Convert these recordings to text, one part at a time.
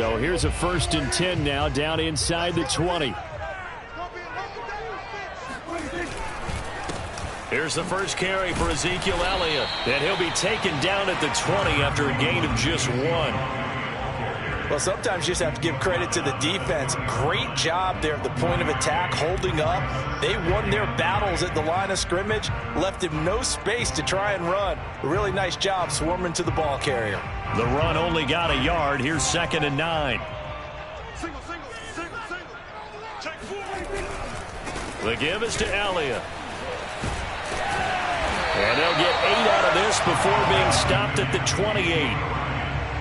So here's a 1st and 10 now down inside the 20. Here's the first carry for Ezekiel Elliott. And he'll be taken down at the 20 after a gain of just 1. Well, sometimes you just have to give credit to the defense. Great job there at the point of attack, holding up. They won their battles at the line of scrimmage, left him no space to try and run. A really nice job swarming to the ball carrier. The run only got a yard. Here's 2nd and 9. The give is to Elliott. And they'll get 8 out of this before being stopped at the 28.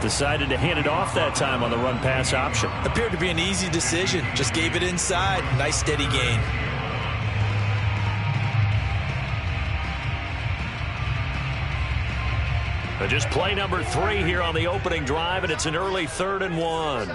Decided to hand it off that time on the run-pass option. Appeared to be an easy decision. Just gave it inside. Nice steady gain. Just play number 3 here on the opening drive, and it's an early 3rd and 1.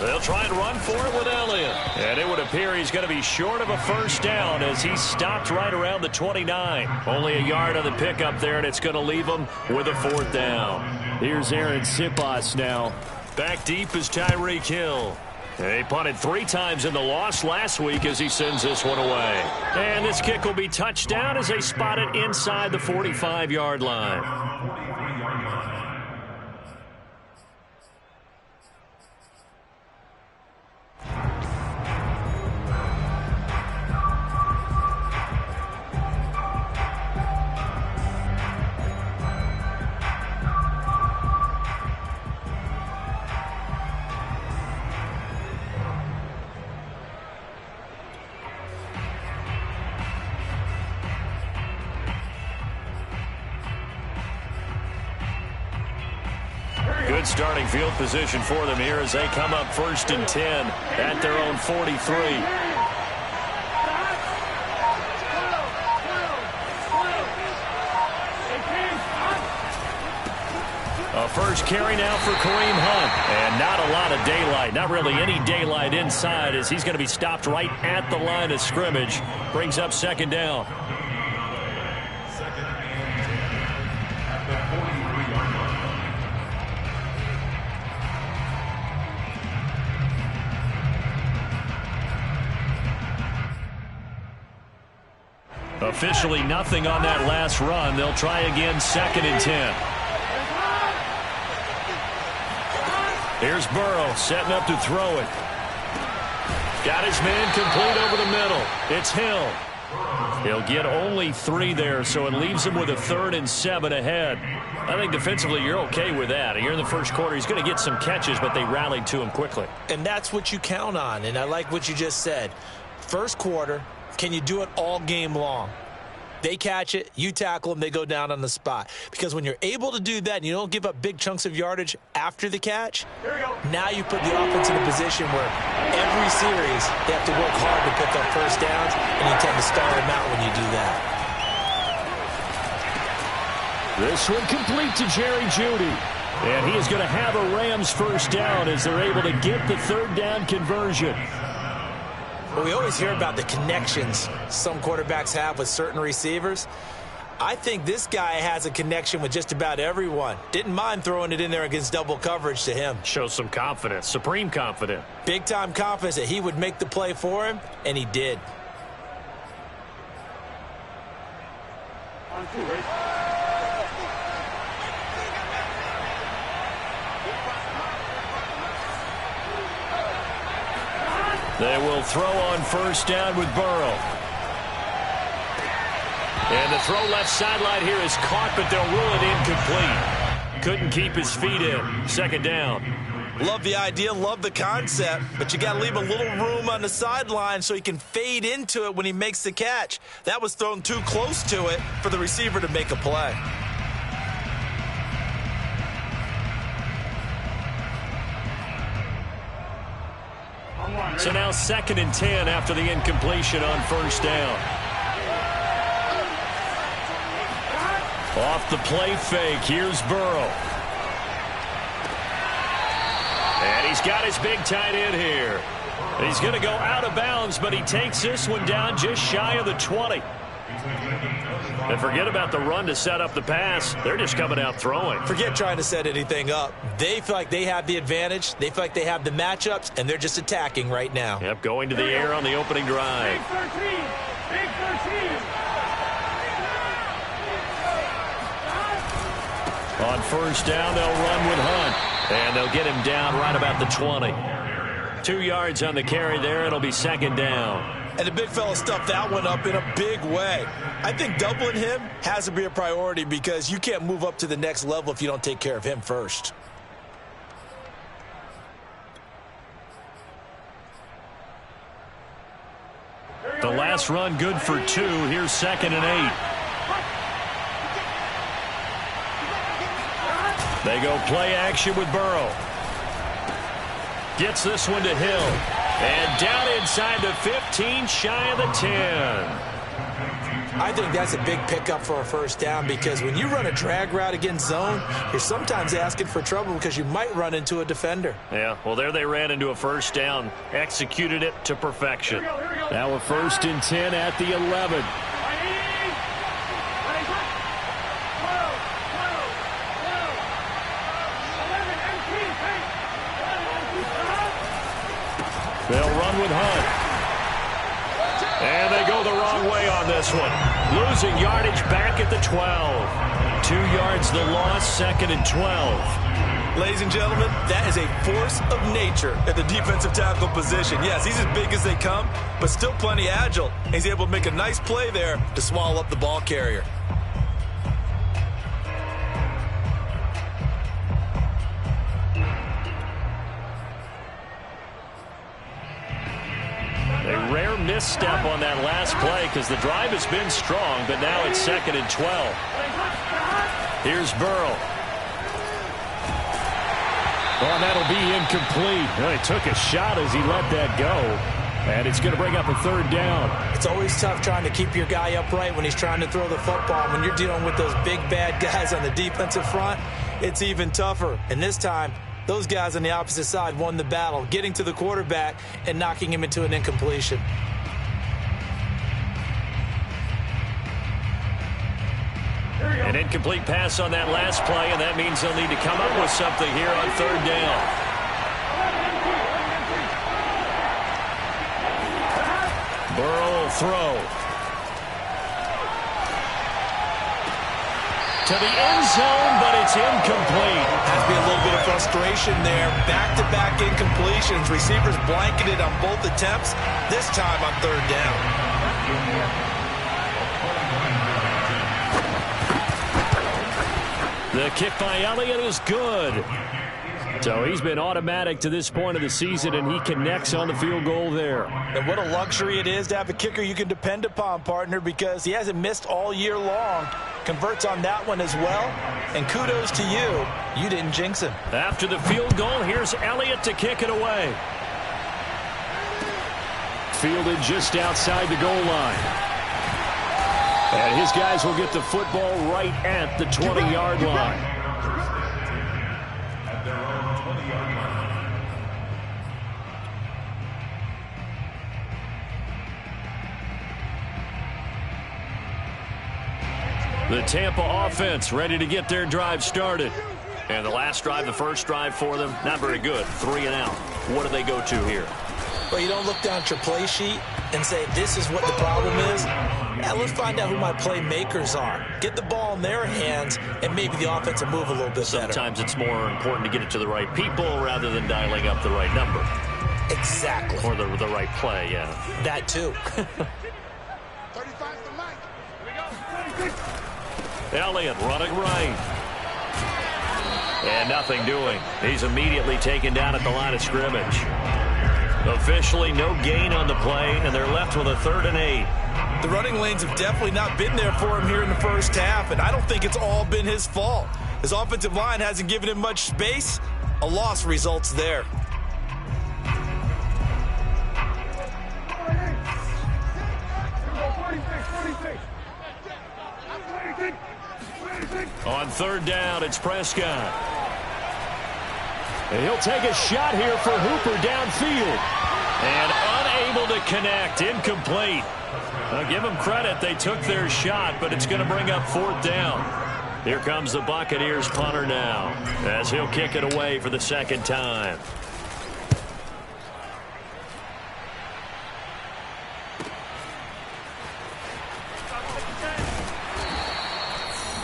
They'll try and run for it with Elliott. And it would appear he's going to be short of a first down as he stopped right around the 29. Only a yard on the pickup there, and it's going to leave him with a 4th down. Here's Aaron Sipas now. Back deep is Tyreek Hill. They punted 3 times in the loss last week as he sends this one away. And this kick will be touchdown as they spot it inside the 45-yard line. Good starting field position for them here as they come up 1st and 10 at their own 43. A first carry now for Kareem Hunt. And not a lot of daylight. Not really any daylight inside as he's going to be stopped right at the line of scrimmage. Brings up 2nd down. Officially nothing on that last run. They'll try again 2nd and 10. Here's Burrow setting up to throw it. Got his man complete over the middle. It's Hill. He'll get only 3 there, so it leaves him with a 3rd and 7 ahead. I think defensively you're okay with that. Here in the first quarter, he's going to get some catches, but they rallied to him quickly. And that's what you count on, and I like what you just said. First quarter, can you do it all game long? They catch it, you tackle them, they go down on the spot. Because when you're able to do that and you don't give up big chunks of yardage after the catch, now you put the offense in a position where every series they have to work hard to pick up first downs, and you tend to stall them out when you do that. This one complete to Jerry Jeudy. And he is going to have a Rams first down as they're able to get the 3rd down conversion. We always hear about the connections some quarterbacks have with certain receivers. I think this guy has a connection with just about everyone. Didn't mind throwing it in there against double coverage to him. Shows some confidence, supreme confidence. Big-time confidence that he would make the play for him, and he did. They will throw on first down with Burrow. And the throw left sideline here is caught, but they'll rule it incomplete. Couldn't keep his feet in. 2nd down. Love the idea, love the concept, but you got to leave a little room on the sideline so he can fade into it when he makes the catch. That was thrown too close to it for the receiver to make a play. So now 2nd and 10 after the incompletion on first down. Off the play fake, here's Burrow. And he's got his big tight end here. He's going to go out of bounds, but he takes this one down just shy of the 20. And forget about the run to set up the pass. They're just coming out throwing. Forget trying to set anything up. They feel like they have the advantage. They feel like they have the matchups, and they're just attacking right now. Yep, going to the air on the opening drive. Big 13. On first down, they'll run with Hunt. And they'll get him down right about the 20. 2 yards on the carry there. It'll be second down. And the big fella stuffed that one up in a big way. I think doubling him has to be a priority because you can't move up to the next level if you don't take care of him first. The last run good for 2. Here's 2nd and 8. They go play action with Burrow. Gets this one to Hill. And down inside the 15, shy of the 10. I think that's a big pickup for a first down because when you run a drag route against zone, you're sometimes asking for trouble because you might run into a defender. Yeah, well, there they ran into a first down. Executed it to perfection. Now a 1st and 10 at the 11. They'll run with Hunt. And they go the wrong way on this one. Losing yardage back at the 12. 2 yards the loss, 2nd and 12. Ladies and gentlemen, that is a force of nature at the defensive tackle position. Yes, he's as big as they come, but still plenty agile. He's able to make a nice play there to swallow up the ball carrier. A rare misstep on that last play because the drive has been strong, but now it's 2nd and 12. Here's Burrow. Oh, and that'll be incomplete. Well, he took a shot as he let that go, and it's going to bring up a 3rd down. It's always tough trying to keep your guy upright when he's trying to throw the football. When you're dealing with those big, bad guys on the defensive front, it's even tougher. And this time, those guys on the opposite side won the battle, getting to the quarterback and knocking him into an incompletion. An incomplete pass on that last play, and that means they'll need to come up with something here on 3rd down. Burrow will throw. To the end zone, but it's incomplete. Has to be a little bit of frustration there. Back-to-back incompletions. Receivers blanketed on both attempts, this time on 3rd down. The kick by Elliott is good. So he's been automatic to this point of the season, and he connects on the field goal there. And what a luxury it is to have a kicker you can depend upon, partner, because he hasn't missed all year long. Converts on that one as well. And kudos to you. You didn't jinx him. After the field goal, here's Elliott to kick it away. Fielded just outside the goal line. And his guys will get the football right at the 20-yard line. The Tampa offense ready to get their drive started. And the last drive, the first drive for them, not very good. 3 and out. What do they go to here? Well, you don't look down at your play sheet and say, this is what the problem is. Now, let's find out who my playmakers are. Get the ball in their hands, and maybe the offense will move a little bit better. Sometimes it's more important to get it to the right people rather than dialing up the right number. Exactly. Or the right play, yeah. That, too. 35's the mic. Here we go. Elliott running right. And nothing doing. He's immediately taken down at the line of scrimmage. Officially no gain on the play, and they're left with a 3rd and 8. The running lanes have definitely not been there for him here in the first half, and I don't think it's all been his fault. His offensive line hasn't given him much space. A loss results there. On 3rd down, it's Prescott. And he'll take a shot here for Hooper downfield. And unable the connect. Incomplete. Now give them credit. They took their shot, but it's going to bring up 4th down. Here comes the Buccaneers punter now, as he'll kick it away for the 2nd time.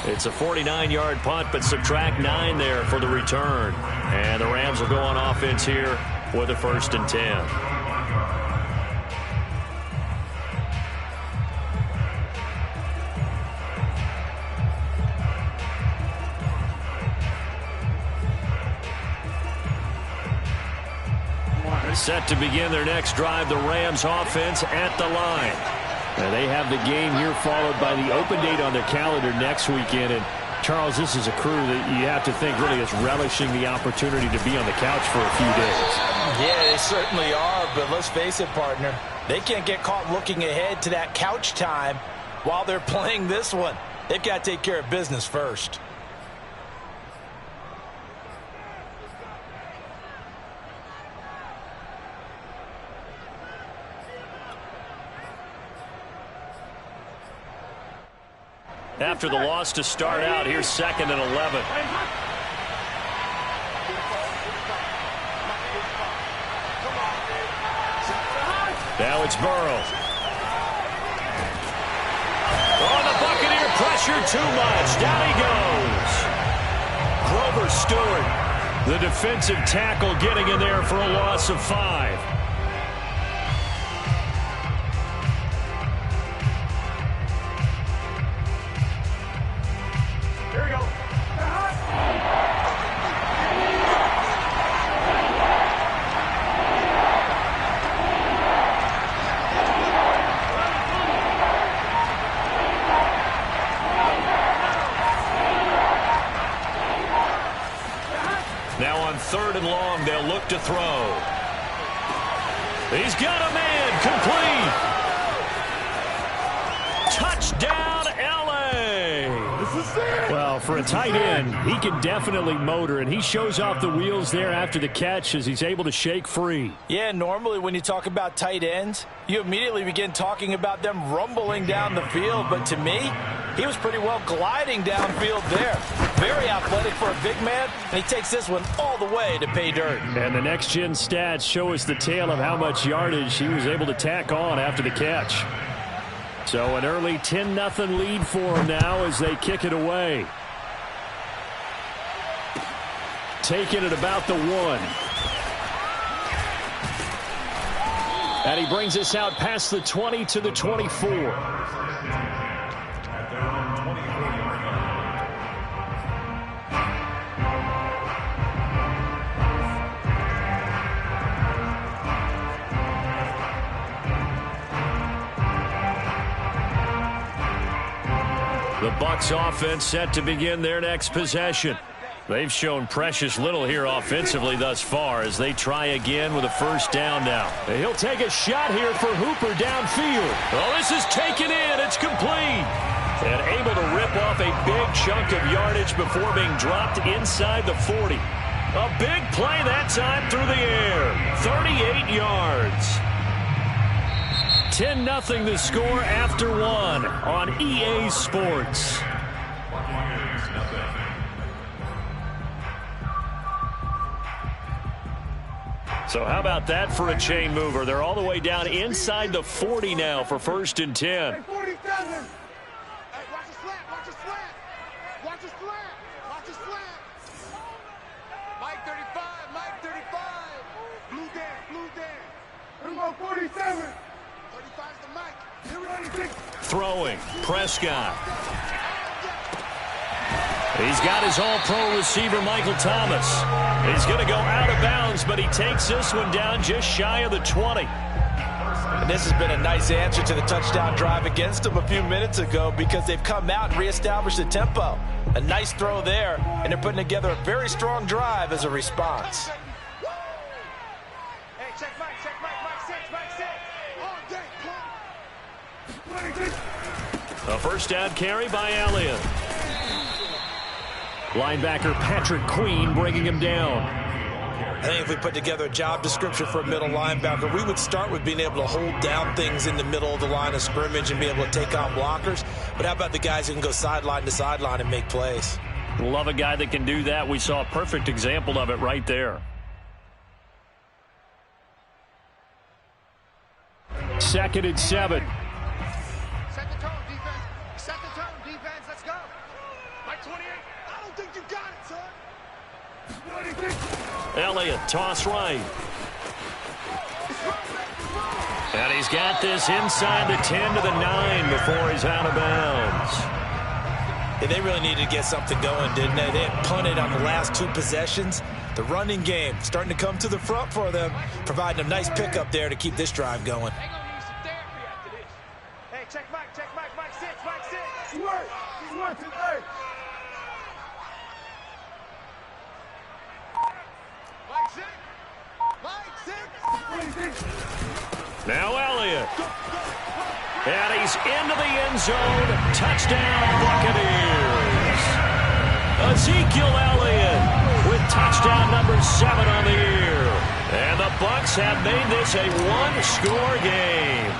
It's a 49-yard punt, but subtract 9 there for the return. And the Rams will go on offense here with a 1st and 10. Set to begin their next drive, the Rams offense at the line. And they have the game here followed by the open date on their calendar next weekend. And, Charles, this is a crew that you have to think really is relishing the opportunity to be on the couch for a few days. Yeah, they certainly are, but let's face it, partner. They can't get caught looking ahead to that couch time while they're playing this one. They've got to take care of business first. After the loss to start out, here's 2nd and 11. Now it's Burrow. Oh, the Buccaneer pressure too much. Down he goes. Grover Stewart, the defensive tackle, getting in there for a loss of 5. Now on 3rd and long, they'll look to throw. He's got a man, complete. Touchdown, L.A. Well, for a tight end, he can definitely motor, and he shows off the wheels there after the catch as he's able to shake free. Yeah, normally when you talk about tight ends, you immediately begin talking about them rumbling down the field. But to me, he was pretty well gliding downfield there. Very athletic for a big man, and he takes this one all the way to pay dirt. And the next-gen stats show us the tale of how much yardage he was able to tack on after the catch. So an early 10-0 lead for him now as they kick it away. Taking it about the 1. And he brings us out past the 20 to the 24. The Bucs offense set to begin their next possession. They've shown precious little here offensively thus far as they try again with a 1st down now. He'll take a shot here for Hooper downfield. Oh, this is taken in. It's complete. And able to rip off a big chunk of yardage before being dropped inside the 40. A big play that time through the air. 38 yards. 10-0 the score after 1 on EA Sports. So how about that for a chain mover? They're all the way down inside the 40 now for 1st and 10. Hey, 47. Hey, watch the slant, watch the slant. Watch the slant, watch the slant. Mike 35, Mike 35. Blue Dan. Here we go, 47. 35's the Mike. Here we go. Throwing, Prescott. He's got his all-pro receiver, Michael Thomas. He's going to go out of bounds, but he takes this one down just shy of the 20. And this has been a nice answer to the touchdown drive against them a few minutes ago because they've come out and reestablished the tempo. A nice throw there, and they're putting together a very strong drive as a response. Hey, check Mike 6. A 1st down carry by Elliott. Linebacker Patrick Queen bringing him down. I think if we put together a job description for a middle linebacker, we would start with being able to hold down things in the middle of the line of scrimmage and be able to take on blockers. But how about the guys who can go sideline to sideline and make plays? Love a guy that can do that. We saw a perfect example of it right there. 2nd and 7. Set the tone, defense. Set the tone, defense. Let's go. Mike 28. I don't think you got it, son. Elliott, toss right. And he's got this inside the 10 to the 9 before he's out of bounds. Yeah, they really needed to get something going, didn't they? They had punted on the last 2 possessions. The running game starting to come to the front for them, providing a nice pickup there to keep this drive going. They're going to need some therapy after this. Hey, check Mike. Mike 6, Mike 6. He's working, hey. Mike 6. Now Elliott. And he's into the end zone. Touchdown, Buccaneers. Ezekiel Elliott with touchdown number 7 on the year. And the Bucs have made this a one-score game.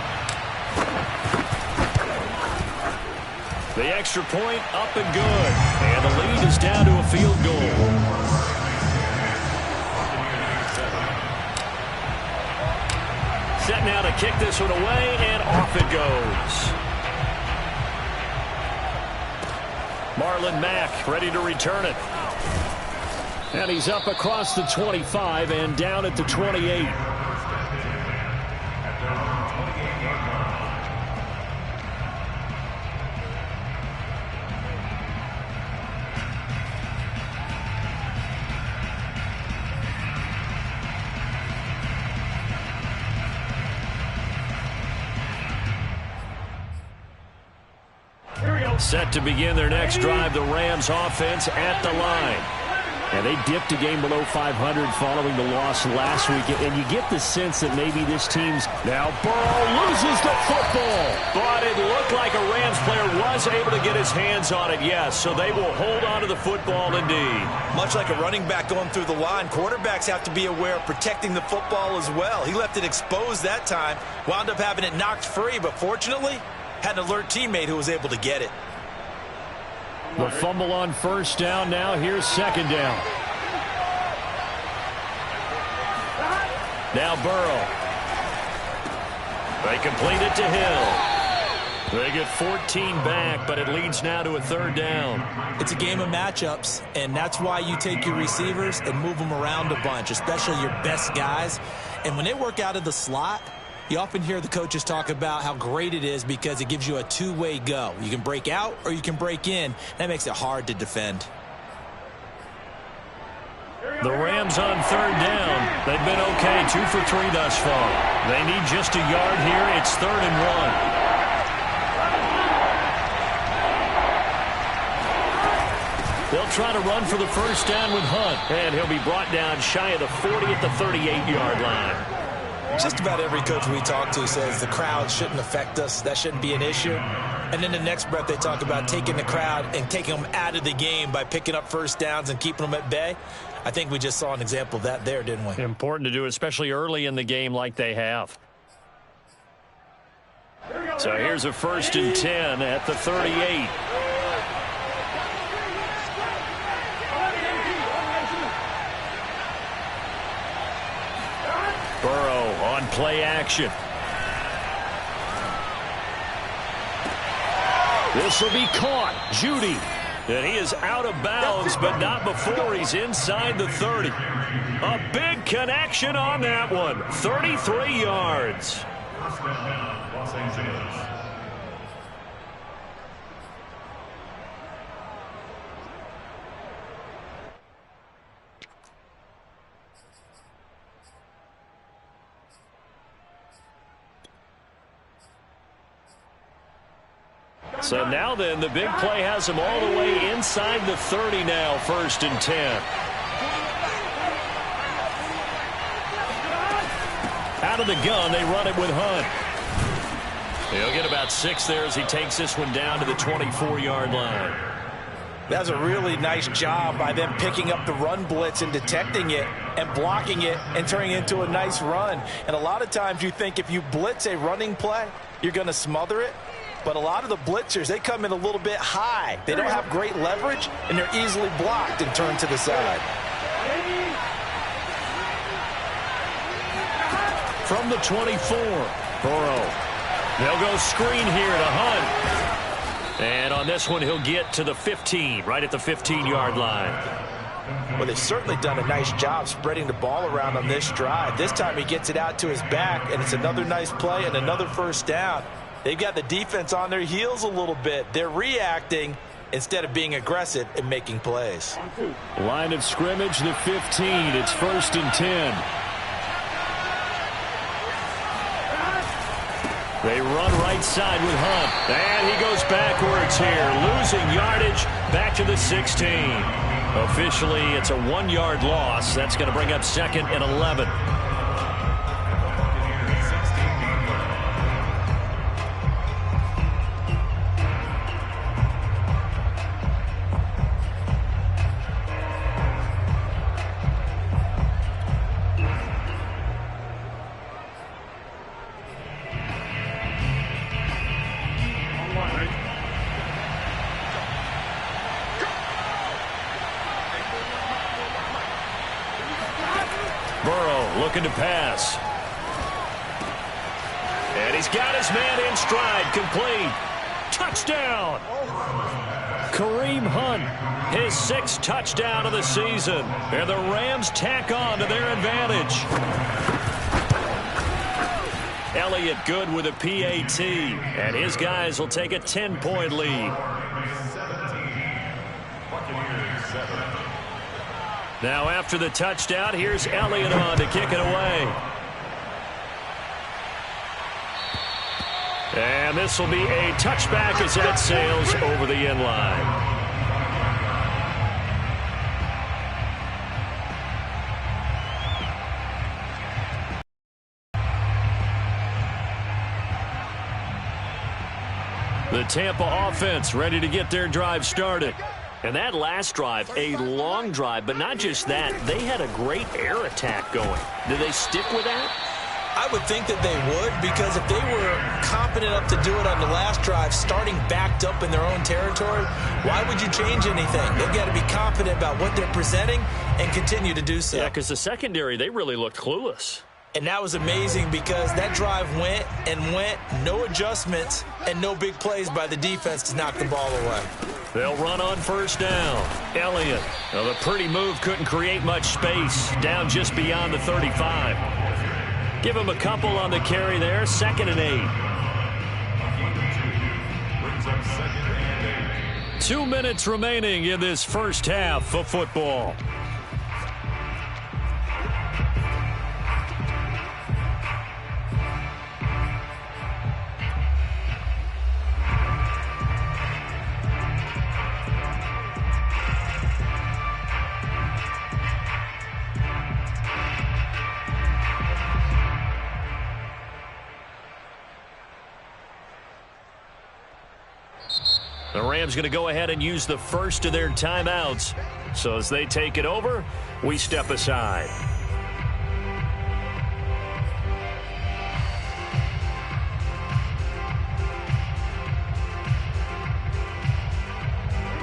The extra point up and good. And the lead is down to a field goal. Set now to kick this one away, and off it goes. Marlon Mack ready to return it. And he's up across the 25 and down at the 28. Set to begin their next drive, the Rams offense at the line. And they dipped a game below 500 following the loss last week. And you get the sense that maybe this team's... Now Burrow loses the football. But it looked like a Rams player was able to get his hands on it, yes. So they will hold on to the football indeed. Much like a running back going through the line, quarterbacks have to be aware of protecting the football as well. He left it exposed that time, wound up having it knocked free, but fortunately had an alert teammate who was able to get it. The fumble on first down. Now here's second down. Now Burrow. They complete it to Hill. They get 14 back, but it leads now to a third down. It's a game of matchups, and that's why you take your receivers and move them around a bunch, especially your best guys. And when they work out of the slot, you often hear the coaches talk about how great it is because it gives you a two-way go. You can break out or you can break in. That makes it hard to defend. The Rams on third down. They've been okay, 2 for 3 thus far. They need just a yard here. It's 3rd and 1. They'll try to run for the first down with Hunt. And he'll be brought down shy of the 40 at the 38-yard line. Just about every coach we talk to says the crowd shouldn't affect us. That shouldn't be an issue. And then the next breath they talk about taking the crowd and taking them out of the game by picking up first downs and keeping them at bay. I think we just saw an example of that there, didn't we? Important to do, especially early in the game like they have. So here's a 1st and 10 at the 38. Burrow on play action. This will be caught. Judy. And he is out of bounds, but not before he's inside the 30. A big connection on that one. 33 yards. Los Angeles. So now then, the big play has him all the way inside the 30 now, 1st and 10. Out of the gun, they run it with Hunt. He'll get about 6 there as he takes this one down to the 24-yard line. That's a really nice job by them picking up the run blitz and detecting it and blocking it and turning it into a nice run. And a lot of times you think if you blitz a running play, you're going to smother it. But a lot of the blitzers, they come in a little bit high. They don't have great leverage, and they're easily blocked and turned to the side. From the 24, Burrow. They'll go screen here to Hunt. And on this one, he'll get to the 15, right at the 15-yard line. Well, they've certainly done a nice job spreading the ball around on this drive. This time he gets it out to his back, and it's another nice play and another first down. They've got the defense on their heels a little bit. They're reacting instead of being aggressive and making plays. Line of scrimmage, the 15. It's 1st and 10. They run right side with Hunt. And he goes backwards here, losing yardage back to the 16. Officially, it's a 1-yard loss. That's going to bring up 2nd and 11. Looking to pass. And he's got his man in stride. Complete. Touchdown. Kareem Hunt, his 6th touchdown of the season. And the Rams tack on to their advantage. Elliott good with a PAT. And his guys will take a 10-point lead. Now after the touchdown, here's Elliott on to kick it away. And this will be a touchback as that sails over the end line. The Tampa offense ready to get their drive started. And that last drive, a long drive, but not just that. They had a great air attack going. Did they stick with that? I would think that they would, because if they were confident enough to do it on the last drive, starting backed up in their own territory, why would you change anything? They've got to be confident about what they're presenting and continue to do so. Yeah, because the secondary, they really looked clueless. And that was amazing because that drive went and went, no adjustments, and no big plays by the defense to knock the ball away. They'll run on first down. Elliott. Well, the pretty move couldn't create much space. Down just beyond the 35. Give him a couple on the carry there. 2nd and 8. 2 minutes remaining in this first half of football. The Rams going to go ahead and use the first of their timeouts. So as they take it over, we step aside.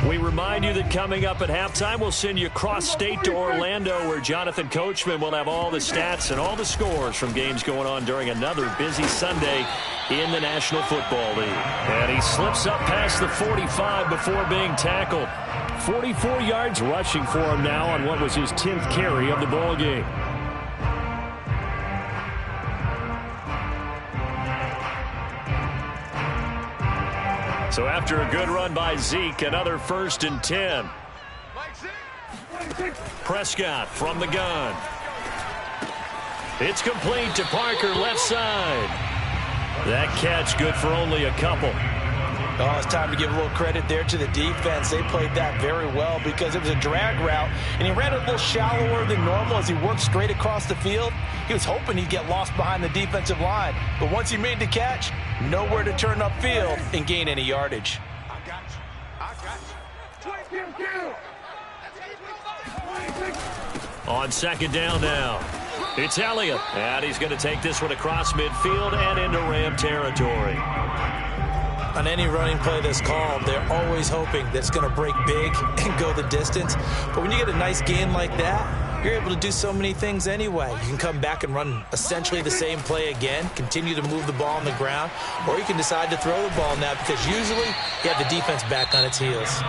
We remind you that coming up at halftime, we'll send you cross-state to Orlando, where Jonathan Coachman will have all the stats and all the scores from games going on during another busy Sunday in the National Football League. And he slips up past the 45 before being tackled. 44 yards rushing for him now on what was his 10th carry of the ball game. So after a good run by Zeke, another 1st and 10. Prescott from the gun. It's complete to Parker, left side. That catch good for only a couple. Oh, it's time to give a little credit there to the defense. They played that very well because it was a drag route, and he ran it a little shallower than normal as he worked straight across the field. He was hoping he'd get lost behind the defensive line, but once he made the catch, nowhere to turn upfield and gain any yardage. I got you. I got you. On second down now, it's Elliott. And he's going to take this one across midfield and into Ram territory. On any running play that's called, they're always hoping that it's going to break big and go the distance. But when you get a nice gain like that, you're able to do so many things anyway. You can come back and run essentially the same play again, continue to move the ball on the ground, or you can decide to throw the ball now because usually you have the defense back on its heels.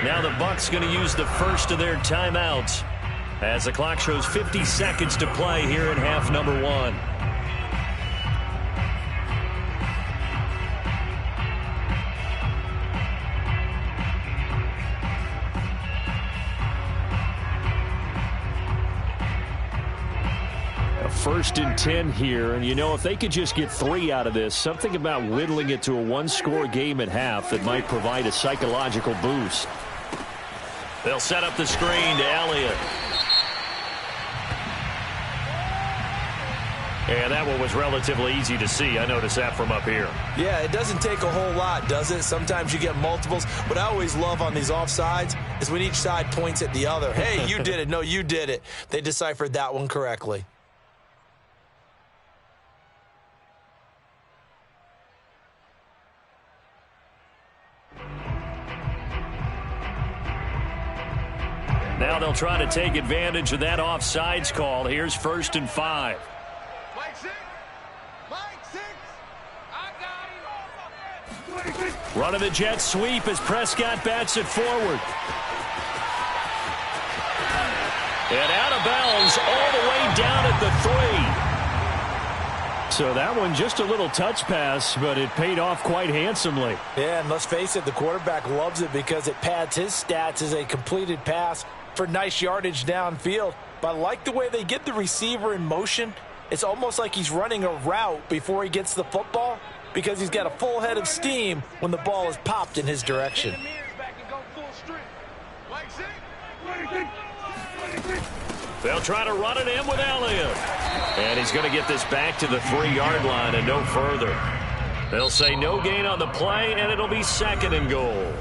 Now the Bucs going to use the first of their timeouts as the clock shows 50 seconds to play here in half number 1. First and 10 here, and you know, if they could just get 3 out of this, something about whittling it to a one-score game at half that might provide a psychological boost. They'll set up the screen to Elliott. And that one was relatively easy to see. I noticed that from up here. Yeah, it doesn't take a whole lot, does it? Sometimes you get multiples. What I always love on these offsides is when each side points at the other. Hey, you did it. No, you did it. They deciphered that one correctly. Now they'll try to take advantage of that offsides call. Here's 1st and 5. Mike 6. Mike 6. I got him. Run of the jet sweep as Prescott bats it forward. And out of bounds all the way down at the 3. So that one just a little touch pass, but it paid off quite handsomely. Yeah, and let's face it, the quarterback loves it because it pads his stats as a completed pass for nice yardage downfield. But I like the way they get the receiver in motion. It's almost like he's running a route before he gets the football because he's got a full head of steam when the ball is popped in his direction. They'll try to run it in with Elliott. And he's going to get this back to the 3-yard line and no further. They'll say no gain on the play, and it'll be 2nd and goal.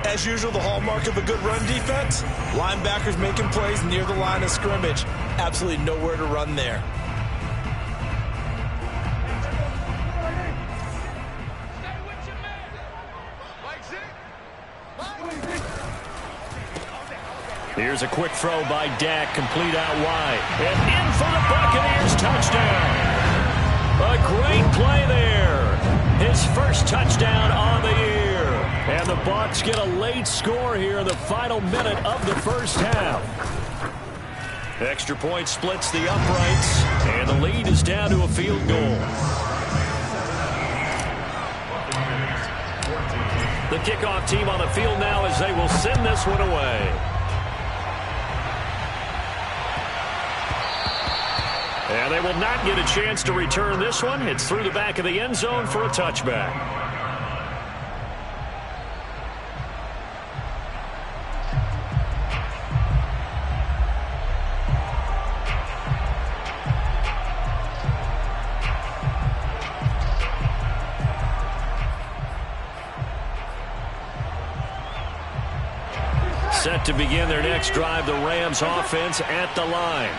As usual, the hallmark of a good run defense, linebackers making plays near the line of scrimmage. Absolutely nowhere to run there. Here's a quick throw by Dak, complete out wide. And in for the Buccaneers touchdown. A great play there. His first touchdown on the year. And the Bucs get a late score here in the final minute of the first half. Extra point splits the uprights, and the lead is down to a field goal. The kickoff team on the field now as they will send this one away. And they will not get a chance to return this one. It's through the back of the end zone for a touchback. Set to begin their next drive, the Rams offense at the line.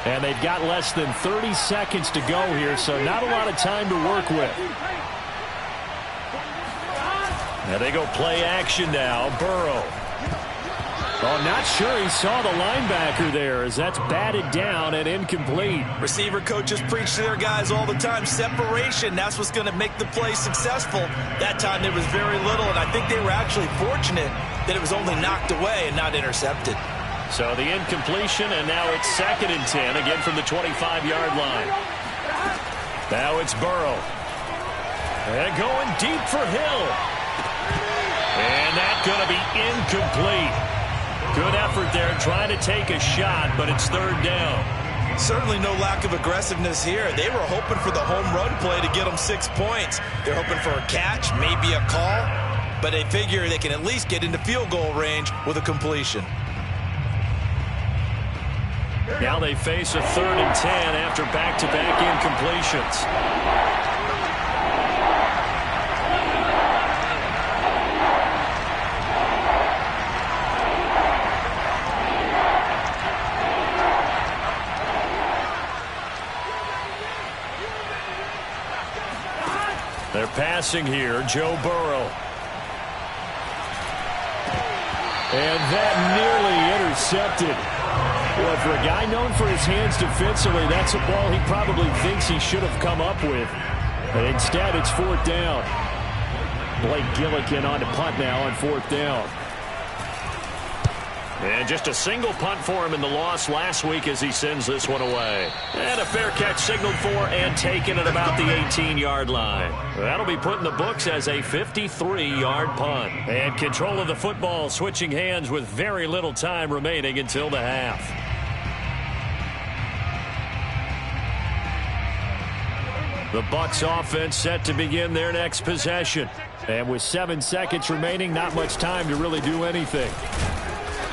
And they've got less than 30 seconds to go here, so not a lot of time to work with. And they go play action now. Burrow. Oh, not sure he saw the linebacker there as that's batted down and incomplete. Receiver coaches preach to their guys all the time. Separation, that's what's going to make the play successful. That time there was very little, and I think they were actually fortunate that it was only knocked away and not intercepted. So the incompletion, and now it's 2nd and 10, again from the 25-yard line. Now it's Burrow. And going deep for Hill. And that's going to be incomplete. Good effort there trying to take a shot, but it's 3rd down. Certainly no lack of aggressiveness here. They were hoping for the home run play to get them 6 points. They're hoping for a catch, maybe a call, but they figure they can at least get into field goal range with a completion. Now they face a 3rd and 10 after back-to-back incompletions. They're passing here. Joe Burrow. And that nearly intercepted. Well, for a guy known for his hands defensively, that's a ball he probably thinks he should have come up with. But instead, it's 4th down. Blake Gillikin on to punt now on 4th down. And just a single punt for him in the loss last week as he sends this one away. And a fair catch signaled for and taken at about the 18-yard line. That'll be put in the books as a 53-yard punt. And control of the football switching hands with very little time remaining until the half. The Bucs offense set to begin their next possession. And with 7 seconds remaining, not much time to really do anything.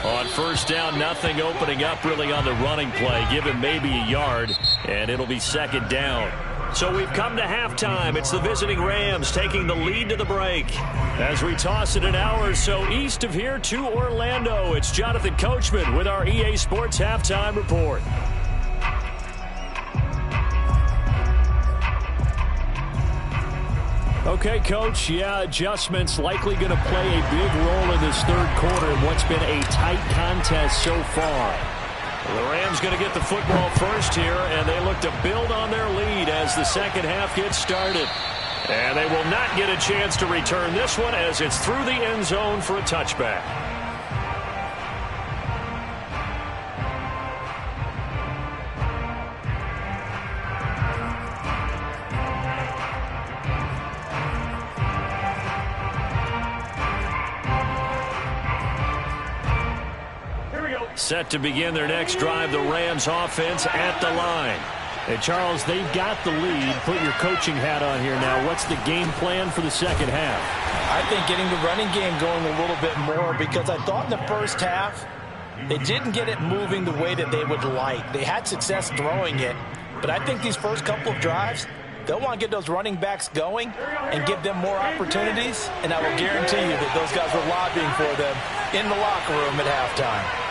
On 1st down, nothing opening up really on the running play. Give him maybe a yard, and it'll be 2nd down. So we've come to halftime. It's the visiting Rams taking the lead to the break. As we toss it an hour or so east of here to Orlando, it's Jonathan Coachman with our EA Sports Halftime Report. Okay, Coach, adjustments likely going to play a big role in this 3rd quarter in what's been a tight contest so far. Well, the Rams going to get the football first here, and they look to build on their lead as the second half gets started. And they will not get a chance to return this one as it's through the end zone for a touchback. Set to begin their next drive, the Rams offense at the line. Hey, Charles, they've got the lead. Put your coaching hat on here now. What's the game plan for the second half? I think getting the running game going a little bit more, because I thought in the first half they didn't get it moving the way that they would like. They had success throwing it, but I think these first couple of drives, they'll want to get those running backs going and give them more opportunities, and I will guarantee you that those guys were lobbying for them in the locker room at halftime.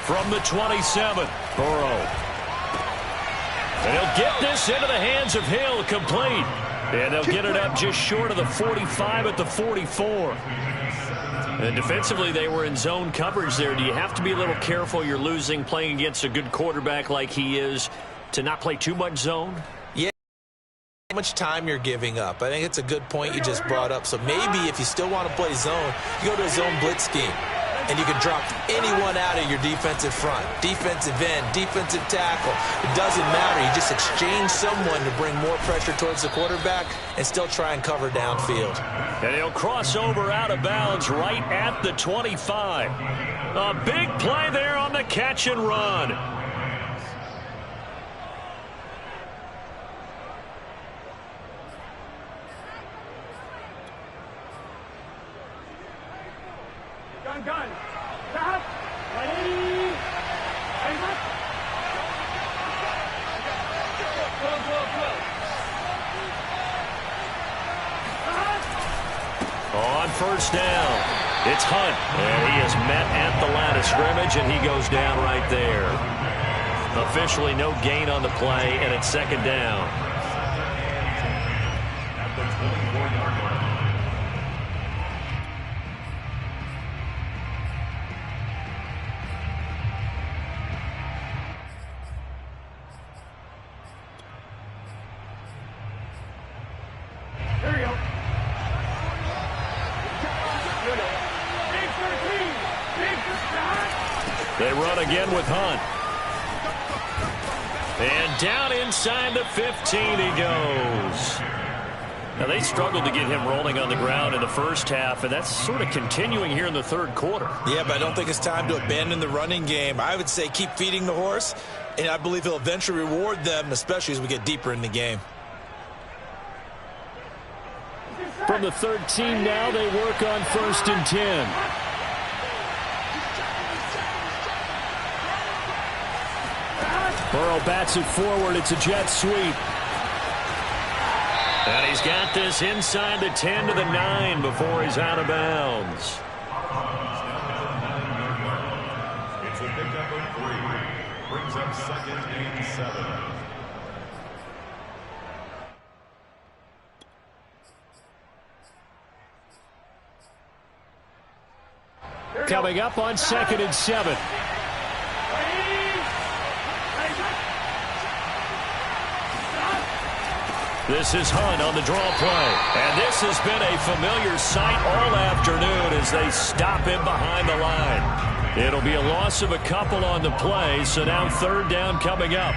From the 27, Burrow. And he'll get this into the hands of Hill, complete. And they'll get it up just short of the 45 at the 44. And defensively, they were in zone coverage there. Do you have to be a little careful? You're losing, playing against a good quarterback like he is, to not play too much zone? Yeah. How much time you're giving up. I think it's a good point you just brought up. So maybe if you still want to play zone, you go to a zone blitz scheme. And you can drop anyone out of your defensive front, defensive end, defensive tackle. It doesn't matter. You just exchange someone to bring more pressure towards the quarterback and still try and cover downfield. And he'll cross over out of bounds right at the 25. A big play there on the catch and run. Gun. Stop. Ready. On 1st down, it's Hunt. And he is met at the line of scrimmage, and he goes down right there. Officially no gain on the play, and it's 2nd down. They run again with Hunt. And down inside the 15 he goes. Now, they struggled to get him rolling on the ground in the first half, and that's sort of continuing here in the 3rd quarter. Yeah, but I don't think it's time to abandon the running game. I would say keep feeding the horse, and I believe he'll eventually reward them, especially as we get deeper in the game. From the 13 now, they work on 1st and 10. Burrow bats it forward. It's a jet sweep. And he's got this inside the 10 to the 9 before he's out of bounds. It's a pickup of 3. Brings up 2nd and 7. Coming up on 2nd and 7. This is Hunt on the draw play. And this has been a familiar sight all afternoon as they stop him behind the line. It'll be a loss of a couple on the play, so now 3rd down coming up.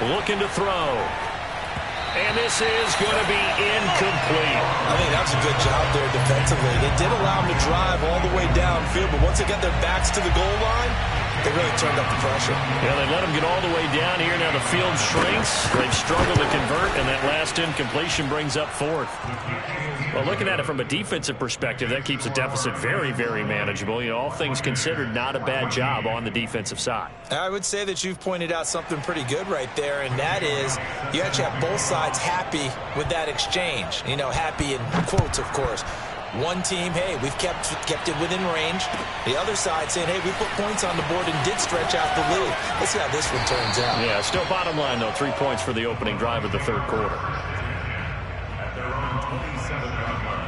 Looking to throw. And this is going to be incomplete. I think that was a good job there defensively. They did allow them to drive all the way downfield, but once they got their backs to the goal line, they really turned up the pressure. Yeah, they let them get all the way down here. Now the field shrinks. They've struggled to convert, and that last incompletion brings up 4th. Well, looking at it from a defensive perspective, that keeps the deficit very, very manageable. You know, all things considered, not a bad job on the defensive side. I would say that you've pointed out something pretty good right there, and that is you actually have both sides happy with that exchange. You know, happy in quotes, of course. One team, hey, we've kept it within range. The other side saying, hey, we put points on the board and did stretch out the lead. Let's see how this one turns out. Yeah, still bottom line, though, 3 points for the opening drive of the 3rd quarter. At their own 27-yard line.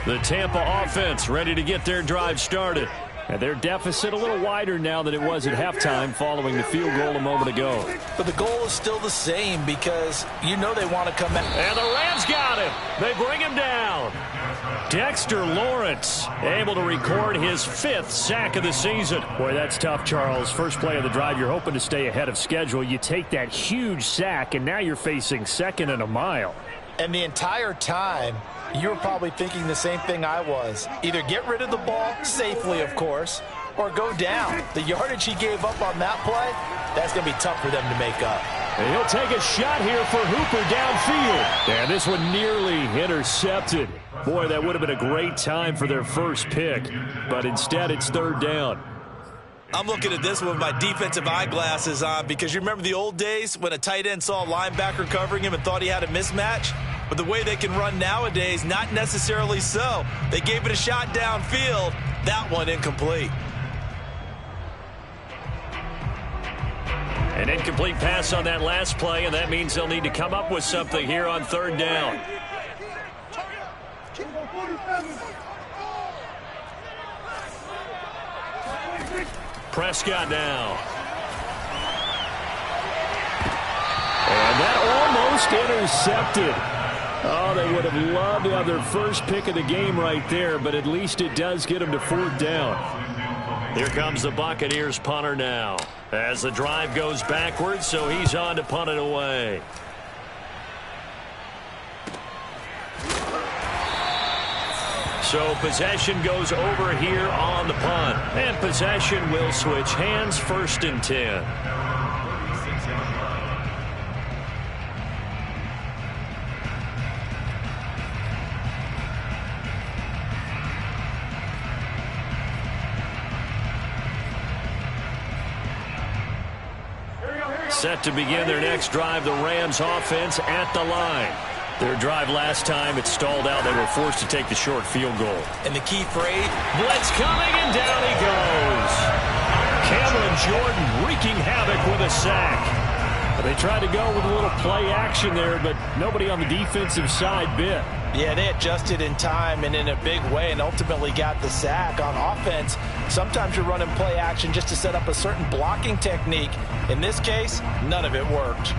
The Tampa offense ready to get their drive started. And their deficit a little wider now than it was at halftime following the field goal a moment ago. But the goal is still the same because you know they want to come back. And the Rams got him. They bring him down. Dexter Lawrence able to record his 5th sack of the season. Boy, that's tough, Charles. First play of the drive, you're hoping to stay ahead of schedule. You take that huge sack, and now you're facing 2nd and a mile. And the entire time, you were probably thinking the same thing I was. Either get rid of the ball, safely of course, or go down. The yardage he gave up on that play, that's going to be tough for them to make up. And he'll take a shot here for Hooper downfield. And this one nearly intercepted. Boy, that would have been a great time for their first pick. But instead, it's 3rd down. I'm looking at this with my defensive eyeglasses on because you remember the old days when a tight end saw a linebacker covering him and thought he had a mismatch? But the way they can run nowadays, not necessarily so. They gave it a shot downfield. That one incomplete. An incomplete pass on that last play, and that means they'll need to come up with something here on 3rd down. Prescott now. And that almost intercepted. Oh, they would have loved to have their first pick of the game right there, but at least it does get them to 4th down. Here comes the Buccaneers punter now. As the drive goes backwards, so he's on to punt it away. So possession goes over here on the punt. And possession will switch hands, 1st and 10. Set to begin their next drive, the Rams offense at the line. Their drive last time, it stalled out. They were forced to take the short field goal. And the key phrase, blitz coming, and down he goes. Cameron Jordan wreaking havoc with a sack. They tried to go with a little play action there, but nobody on the defensive side bit. Yeah, they adjusted in time and in a big way and ultimately got the sack. On offense, sometimes you're running play action just to set up a certain blocking technique. In this case, none of it worked.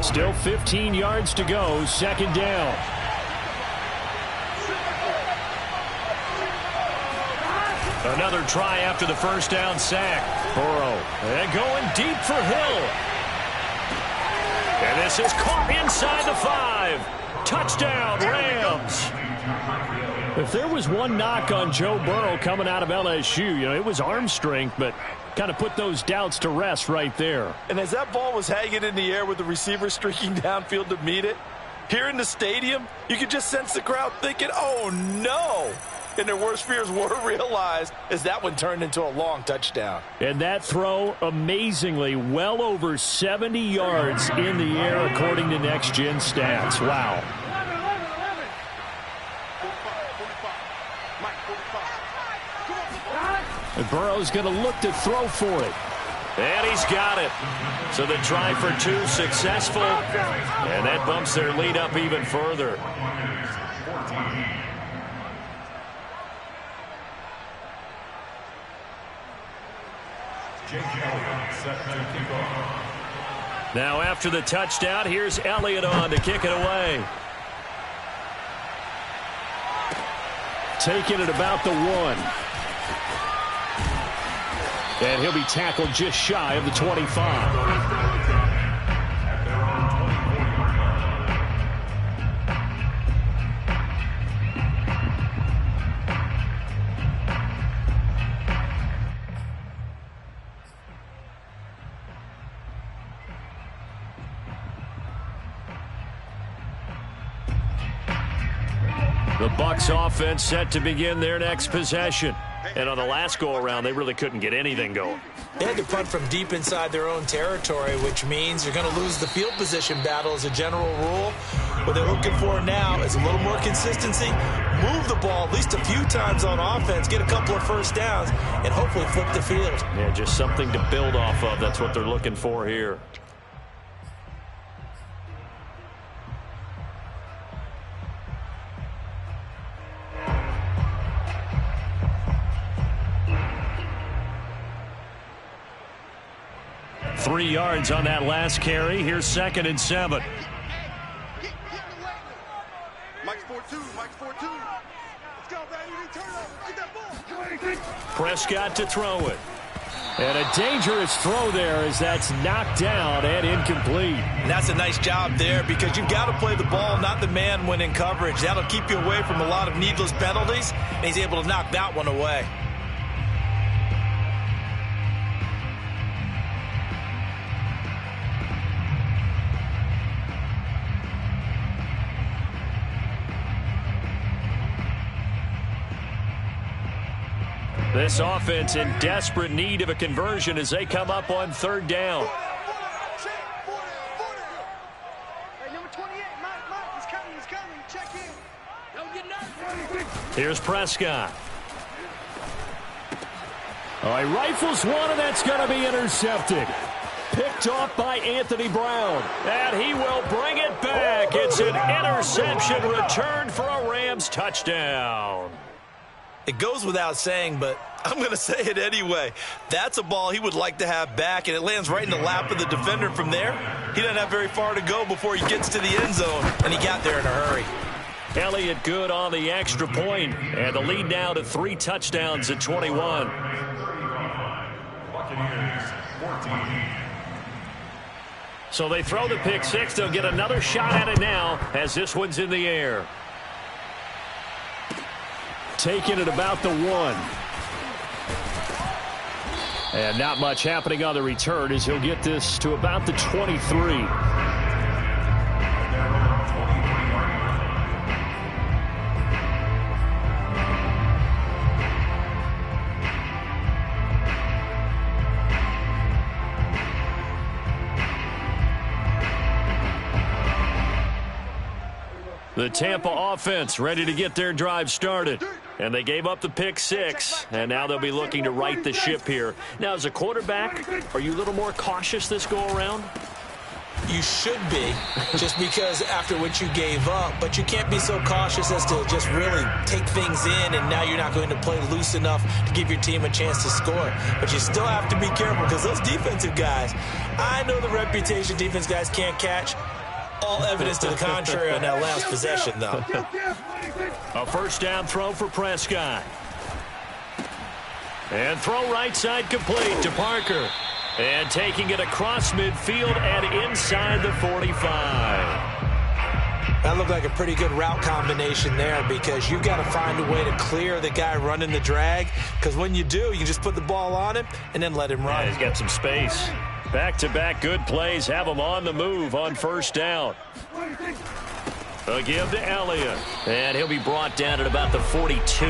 Still 15 yards to go, 2nd down. Another try after the first down sack. Burrow, and going deep for Hill. And this is caught inside the 5. Touchdown, Rams. If there was one knock on Joe Burrow coming out of LSU, it was arm strength, but kind of put those doubts to rest right there. And as that ball was hanging in the air with the receiver streaking downfield to meet it, here in the stadium, you could just sense the crowd thinking, oh, no. And their worst fears were realized as that one turned into a long touchdown. And that throw, amazingly, well over 70 yards in the air, according to Next Gen Stats. Wow. And Burrow's going to look to throw for it. And he's got it. So the try for 2 successful. And that bumps their lead up even further. Now after the touchdown, here's Elliott on to kick it away. Taking it about the 1. And he'll be tackled just shy of the 25. The Bucs offense set to begin their next possession. And on the last go-around, they really couldn't get anything going. They had to punt from deep inside their own territory, which means you're going to lose the field position battle as a general rule. What they're looking for now is a little more consistency, move the ball at least a few times on offense, get a couple of first downs, and hopefully flip the field. Yeah, just something to build off of. That's what they're looking for here. Three yards on that last carry. Here's 2nd and 7. Mike's 4-2. Mike's 4-2. Let's go, baby. Turn up. Get that ball. Prescott to throw it. And a dangerous throw there as that's knocked down and incomplete. And that's a nice job there because you've got to play the ball, not the man when in coverage. That'll keep you away from a lot of needless penalties, and he's able to knock that one away. This offense in desperate need of a conversion as they come up on 3rd down. Here's Prescott. All right, rifles one, and that's going to be intercepted. Picked off by Anthony Brown. And he will bring it back. It's an interception returned for a Rams touchdown. It goes without saying, but I'm going to say it anyway. That's a ball he would like to have back, and it lands right in the lap of the defender from there. He doesn't have very far to go before he gets to the end zone, and he got there in a hurry. Elliott good on the extra point, and the lead now to 3 touchdowns at 21. So they throw the pick 6. They'll get another shot at it now as this one's in the air. Taking it about the 1. And not much happening on the return as he'll get this to about the 23. The Tampa offense ready to get their drive started. And they gave up the pick 6, and now they'll be looking to right the ship here. Now, as a quarterback, are you a little more cautious this go-around? You should be, just because after what you gave up, but you can't be so cautious as to just really take things in, and now you're not going to play loose enough to give your team a chance to score. But you still have to be careful because those defensive guys, I know the reputation defense guys can't catch. All evidence to the contrary on that last possession, though. A first down throw for Prescott. And throw right side complete to Parker. And taking it across midfield and inside the 45. That looked like a pretty good route combination there because you've got to find a way to clear the guy running the drag, because when you do, you can just put the ball on him and then let him run. Yeah, he's got some space. Back-to-back good plays have him on the move on first down. A give to Elliott. And he'll be brought down at about the 42.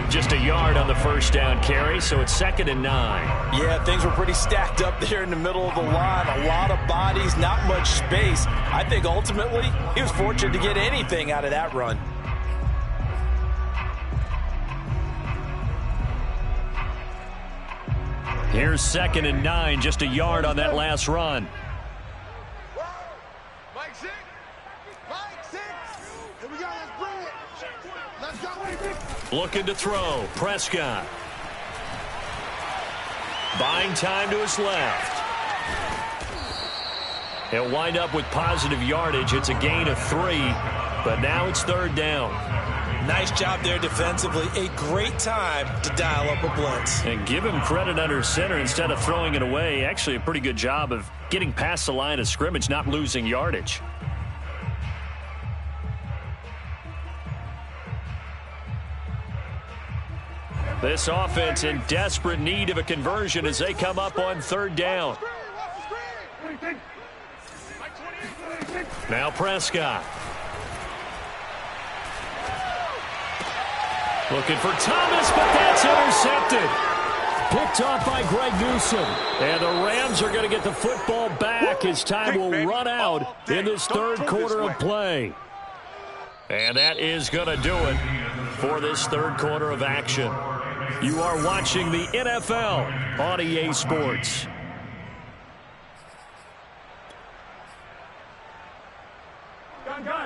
Just a yard on the first down carry, so it's 2nd and 9. Yeah, things were pretty stacked up there in the middle of the line. A lot of bodies, not much space. I think ultimately he was fortunate to get anything out of that run. Here's 2nd and 9, just a yard on that last run. Mike 6. Mike 6. Here we go. Let's bring it. Let's go. Looking to throw. Prescott. Buying time to his left. He'll wind up with positive yardage. It's a gain of 3, but now it's 3rd down. Nice job there defensively. A great time to dial up a blitz. And give him credit under center instead of throwing it away. Actually, a pretty good job of getting past the line of scrimmage, not losing yardage. This offense in desperate need of a conversion as they come up on 3rd down. Now Prescott. Looking for Thomas, but that's intercepted. Picked off by Greg Newsome. And the Rams are going to get the football back as time will run out in this 3rd quarter of play. And that is going to do it for this 3rd quarter of action. You are watching the NFL on EA Sports.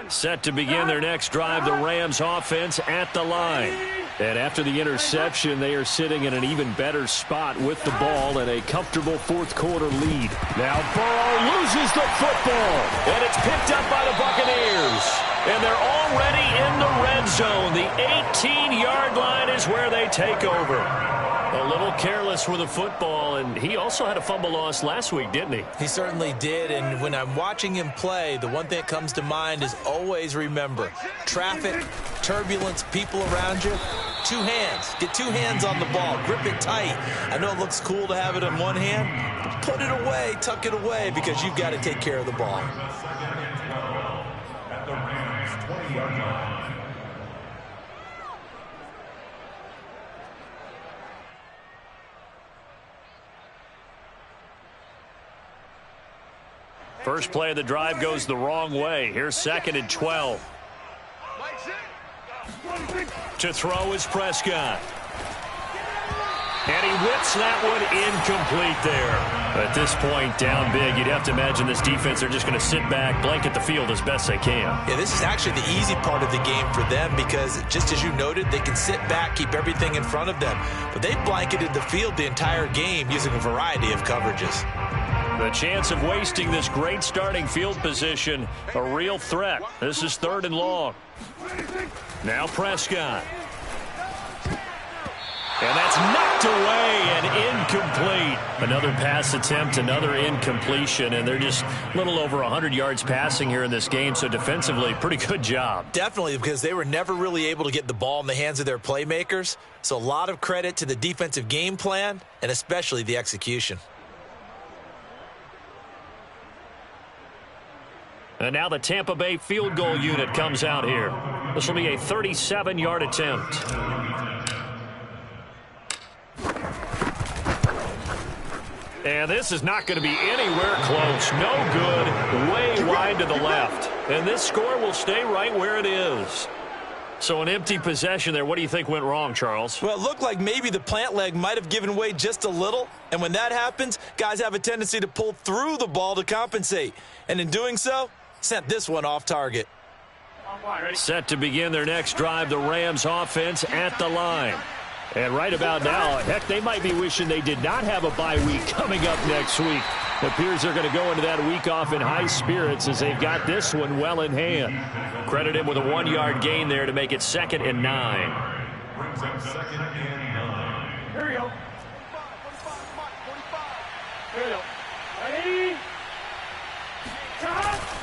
Set to begin their next drive, the Rams offense at the line. And after the interception, they are sitting in an even better spot with the ball and a comfortable 4th quarter lead. Now Burrow loses the football, and it's picked up by the Buccaneers. And they're already in the red zone. The 18-yard line is where they take over. A little careless with the football, and he also had a fumble loss last week, didn't he? He certainly did, and when I'm watching him play, the one thing that comes to mind is always remember, traffic, turbulence, people around you, 2 hands. Get 2 hands on the ball. Grip it tight. I know it looks cool to have it in one hand, but put it away, tuck it away, because you've got to take care of the ball. At the Rams 20-yard line. First play of the drive goes the wrong way. Here's 2nd and 12. To throw is Prescott. And he whips that one incomplete there. At this point, down big, you'd have to imagine this defense, they're just going to sit back, blanket the field as best they can. Yeah, this is actually the easy part of the game for them because, just as you noted, they can sit back, keep everything in front of them. But they blanketed the field the entire game using a variety of coverages. The chance of wasting this great starting field position, a real threat. This is 3rd and long. Now Prescott. And that's knocked away and incomplete. Another pass attempt, another incompletion, and they're just a little over 100 yards passing here in this game, so defensively, pretty good job. Definitely, because they were never really able to get the ball in the hands of their playmakers, so a lot of credit to the defensive game plan and especially the execution. And now the Tampa Bay field goal unit comes out here. This will be a 37-yard attempt. And this is not going to be anywhere close. No good. Way wide to the left. And this score will stay right where it is. So an empty possession there. What do you think went wrong, Charles? Well, it looked like maybe the plant leg might have given way just a little. And when that happens, guys have a tendency to pull through the ball to compensate. And in doing so, sent this one off target. Set to begin their next drive, the Rams offense at the line. And right about now, heck, they might be wishing they did not have a bye week coming up next week. It appears they're going to go into that week off in high spirits as they've got this one well in hand. Credit him with a 1-yard gain there to make it 2nd and 9. Brings up 2nd and 9. Here we go. 45. Here we go. Ready?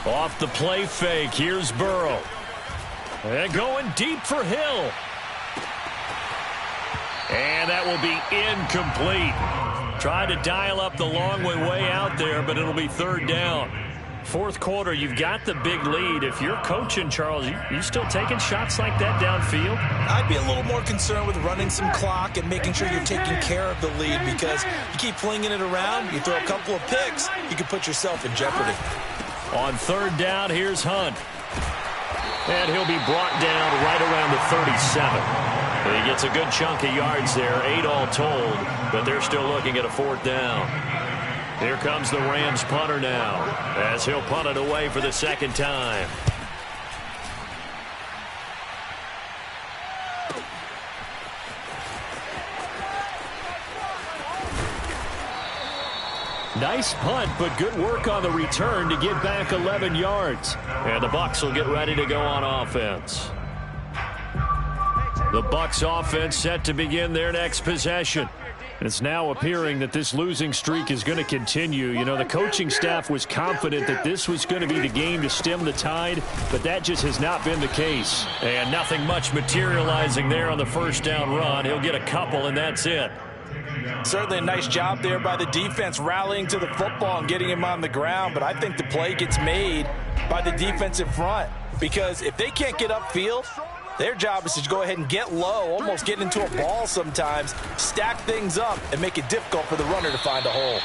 Off the play fake, here's Burrow. And going deep for Hill. And that will be incomplete. Tried to dial up the long way out there, but it'll be third down. Fourth quarter, you've got the big lead. If you're coaching, Charles, you still taking shots like that downfield? I'd be a little more concerned with running some clock and making sure you're taking care of the lead, because you keep flinging it around, you throw a couple of picks, you can put yourself in jeopardy. On third down, here's Hunt. And he'll be brought down right around the 37. He gets a good chunk of yards there, 8 all told, but they're still looking at a fourth down. Here comes the Rams punter now, as he'll punt it away for the second time. Nice punt, but good work on the return to get back 11 yards. And the Bucs will get ready to go on offense. The Bucs offense set to begin their next possession. It's now appearing that this losing streak is going to continue. You know, the coaching staff was confident that this was going to be the game to stem the tide, but that just has not been the case. And nothing much materializing there on the first down run. He'll get a couple, and that's it. Certainly a nice job there by the defense rallying to the football and getting him on the ground, but I think the play gets made by the defensive front, because if they can't get upfield, their job is to go ahead and get low, almost get into a ball sometimes, stack things up, and make it difficult for the runner to find a hole.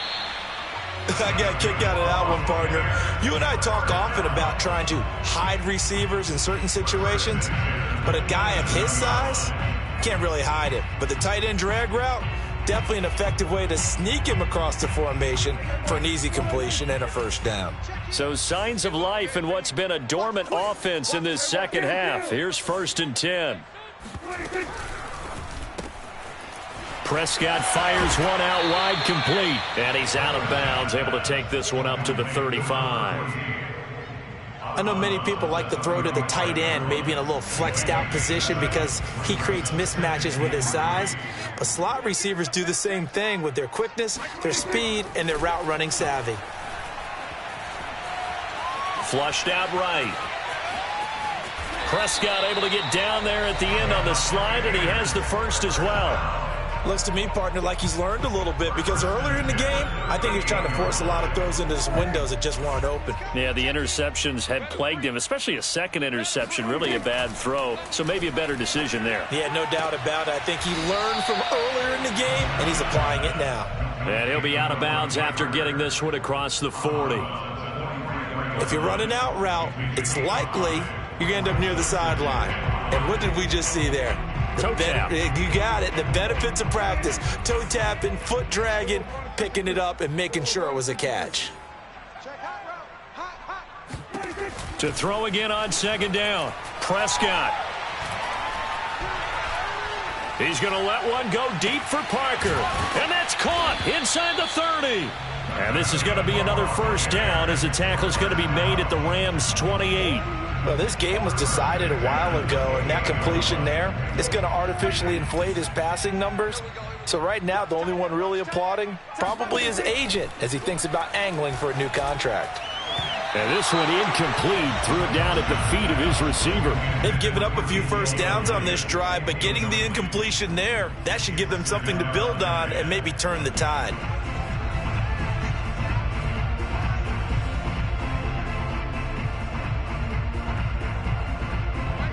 I got a kick out of that one, partner. You and I talk often about trying to hide receivers in certain situations, but a guy of his size can't really hide it. But the tight end drag route, definitely an effective way to sneak him across the formation for an easy completion and a first down. So signs of life in what's been a dormant offense in this second half. Here's 1st and 10. Prescott fires one out wide, complete. And he's out of bounds, able to take this one up to the 35. I know many people like to throw to the tight end, maybe in a little flexed out position because he creates mismatches with his size. But slot receivers do the same thing with their quickness, their speed, and their route running savvy. Flushed out right. Prescott able to get down there at the end on the slide, and he has the first as well. Looks to me, partner, like he's learned a little bit, because earlier in the game, I think he was trying to force a lot of throws into his windows that just weren't open. Yeah, the interceptions had plagued him, especially a second interception, really a bad throw, so maybe a better decision there. Yeah, no doubt about it. I think he learned from earlier in the game, and he's applying it now. And he'll be out of bounds after getting this one across the 40. If you're running out route, it's likely you're going to end up near the sideline. And what did we just see there? Toe tap. You got it. The benefits of practice. Toe tapping, foot dragging, picking it up, and making sure it was a catch. To throw again on second down. Prescott. He's going to let one go deep for Parker. And that's caught inside the 30. And this is going to be another first down as the tackle is going to be made at the Rams' 28. Well, this game was decided a while ago, and that completion there is going to artificially inflate his passing numbers. So right now, the only one really applauding probably his agent as he thinks about angling for a new contract. And this one incomplete, threw it down at the feet of his receiver. They've given up a few first downs on this drive, but getting the incompletion there, that should give them something to build on and maybe turn the tide.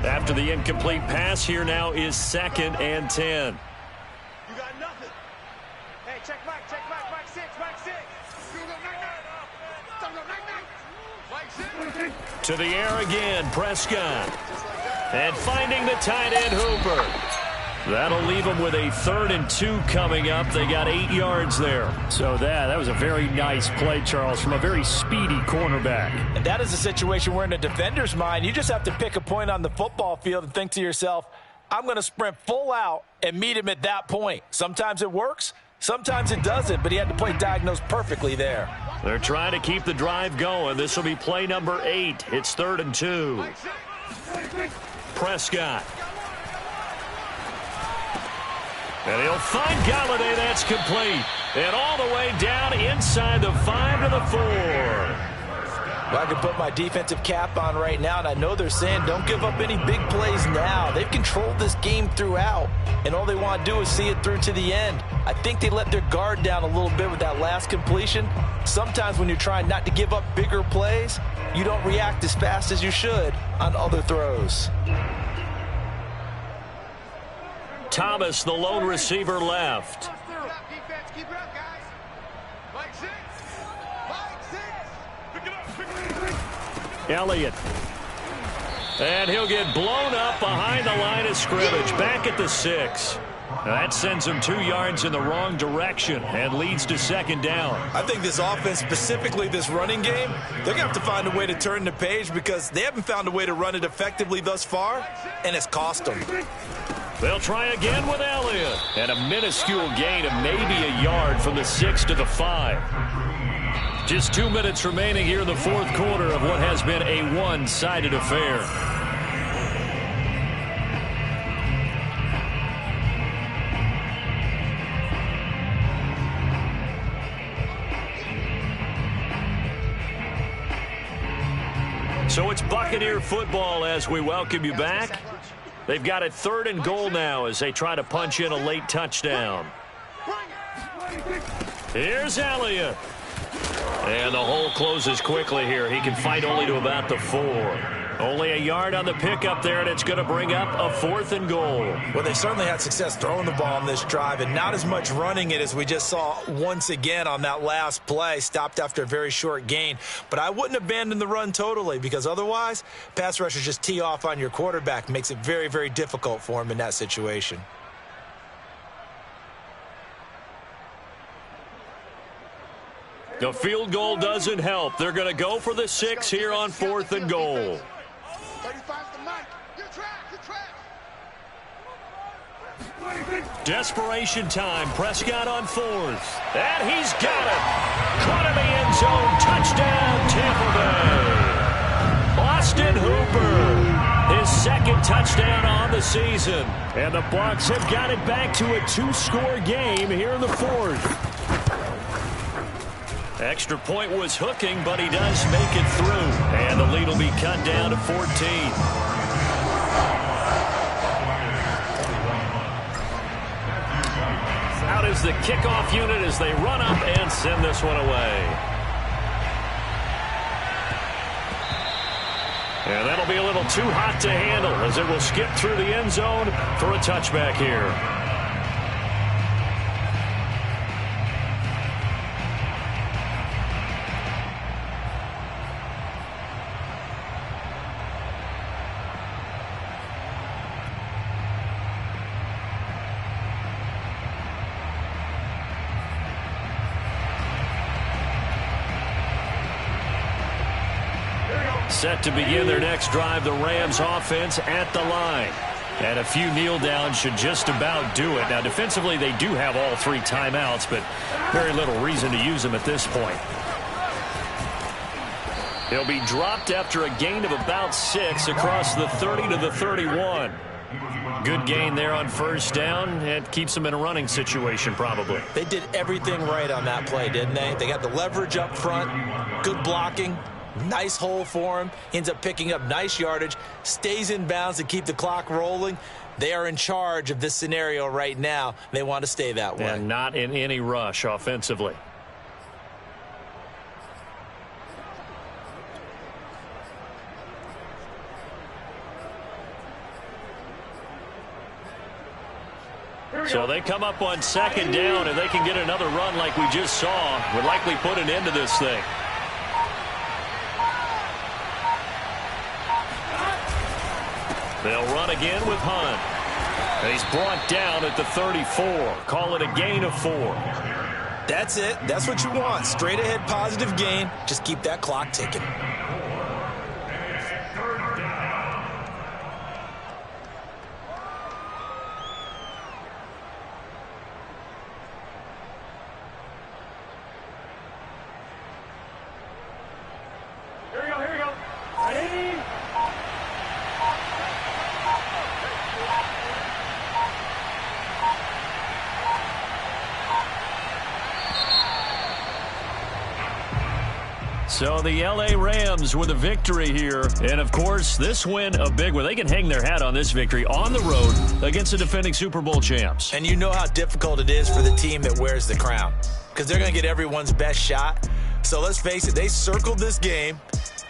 After the incomplete pass, here now is 2nd and 10. You got nothing. Hey, check Mike 6, Mike 6. Mike 6. To the air again, Prescott. And finding the tight end, Hooper. That'll leave them with a 3rd and 2 coming up. They got 8 yards there. So that was a very nice play, Charles, from a very speedy cornerback. And that is a situation where in a defender's mind, you just have to pick a point on the football field and think to yourself, I'm going to sprint full out and meet him at that point. Sometimes it works, sometimes it doesn't, but he had to play diagnosed perfectly there. They're trying to keep the drive going. This will be play number 8. It's 3rd and 2. And he'll find Galladay. That's complete. And all the way down inside the 5 to the 4. Well, I can put my defensive cap on right now, and I know they're saying don't give up any big plays now. They've controlled this game throughout, and all they want to do is see it through to the end. I think they let their guard down a little bit with that last completion. Sometimes when you're trying not to give up bigger plays, you don't react as fast as you should on other throws. Thomas, the lone receiver, left. Keep it up, defense. Keep it up, guys. Mike 6. Mike 6. Pick it up. Pick it up. Elliott. And he'll get blown up behind the line of scrimmage. Back at the 6. That sends him 2 yards in the wrong direction and leads to second down. I think this offense, specifically this running game, they're going to have to find a way to turn the page because they haven't found a way to run it effectively thus far, and it's cost them. They'll try again with Elliott. And a minuscule gain of maybe a yard from the 6 to the 5. Just 2 minutes remaining here in the fourth quarter of what has been a one-sided affair. So it's Buccaneer football as we welcome you back. They've got it 3rd and goal now as they try to punch in a late touchdown. Here's Elliott. And the hole closes quickly here. He can fight only to about the 4. Only a yard on the pickup there, and it's going to bring up a 4th and goal. Well, they certainly had success throwing the ball on this drive and not as much running it as we just saw once again on that last play. Stopped after a very short gain. But I wouldn't abandon the run totally because otherwise, pass rushers just tee off on your quarterback. Makes it very, very difficult for him in that situation. The field goal doesn't help. They're going to go for the 6 here on 4th and goal. 35's the mic. You're trash. You're trash. Desperation time. Prescott on 4th. And he's got it. Caught in the end zone. Touchdown, Tampa Bay. Austin Hooper. His 2nd touchdown on the season. And the Bucs have got it back to a 2-score game here in the 4th. Extra point was hooking, but he does make it through. And the lead will be cut down to 14. Out is the kickoff unit as they run up and send this one away. And that'll be a little too hot to handle as it will skip through the end zone for a touchback here. Set to begin their next drive, the Rams offense at the line. And a few kneel downs should just about do it. Now, defensively, they do have all 3 timeouts, but very little reason to use them at this point. He'll be dropped after a gain of about 6 across the 30 to the 31. Good gain there on 1st down. It keeps them in a running situation, probably. They did everything right on that play, didn't they? They got the leverage up front, good blocking. Nice hole for him. Ends up picking up nice yardage. Stays in bounds to keep the clock rolling. They are in charge of this scenario right now. They want to stay that way. And not in any rush offensively. So they come up on 2nd down, and they can get another run like we just saw. Would likely put an end to this thing. They'll run again with Hunt. And he's brought down at the 34. Call it a gain of 4. That's it. That's what you want. Straight ahead positive gain. Just keep that clock ticking. So the L.A. Rams with a victory here. And, of course, this win a big one. They can hang their hat on this victory on the road against the defending Super Bowl champs. And you know how difficult it is for the team that wears the crown because they're going to get everyone's best shot. So let's face it, they circled this game.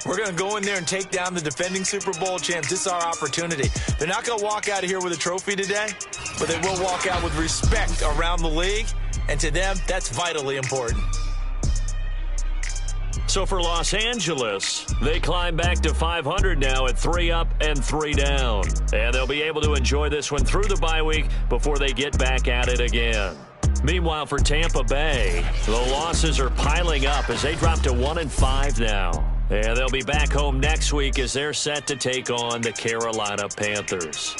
We're going to go in there and take down the defending Super Bowl champs. This is our opportunity. They're not going to walk out of here with a trophy today, but they will walk out with respect around the league. And to them, that's vitally important. So for Los Angeles, they climb back to 500 now at 3 up and 3 down. And they'll be able to enjoy this one through the bye week before they get back at it again. Meanwhile, for Tampa Bay, the losses are piling up as they drop to 1-5 now. And they'll be back home next week as they're set to take on the Carolina Panthers.